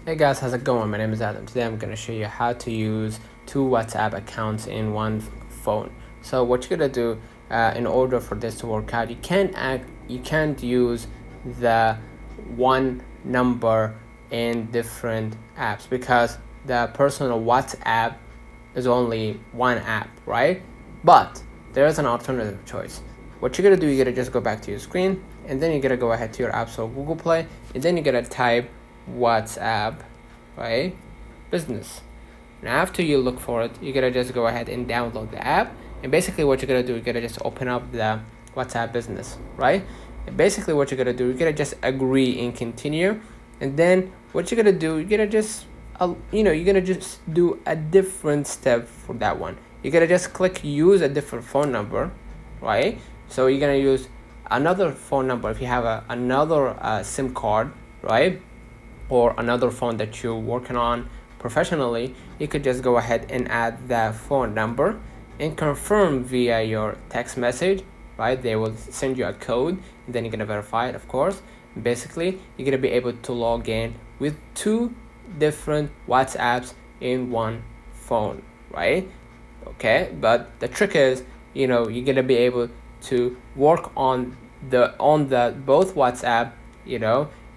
Hey guys, how's it going? My name is Adam. Today I'm going to show you how to use two WhatsApp accounts in one phone. So what you're going to do in order for this to work out, you can't use the one number in different apps because the personal WhatsApp is only one app, right? But there is an alternative choice. What you're going to do, you're going to just go back to your screen, and then you're going to go ahead to your app store, Google Play, and then you're going to type WhatsApp, right, business. And after you look for it, you're gonna just go ahead and download the app. And basically what you're gonna do, you're gonna just open up the WhatsApp business, right? And basically what you're gonna do, you're gonna just agree and continue. And then what you're gonna do, you're gonna just you're gonna just do a different step for that one. You're gonna just click use a different phone number, right? So you're gonna use another phone number if you have another SIM card, right? Or another phone that you're working on professionally. You could just go ahead and add that phone number and confirm via your text message, right? They will send you a code, and then you're gonna verify it, of course. Basically, you're gonna be able to log in with two different WhatsApps in one phone, right? Okay, but the trick is, you're gonna be able to work on the both WhatsApp, in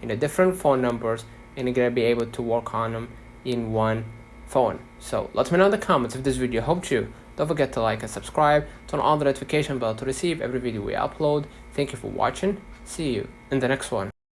the different phone numbers, and you're gonna be able to work on them in one phone. So let me know in the comments if this video helped you. Don't forget to like and subscribe, turn on the notification bell to receive every video we upload. Thank you for watching. See you in the next one.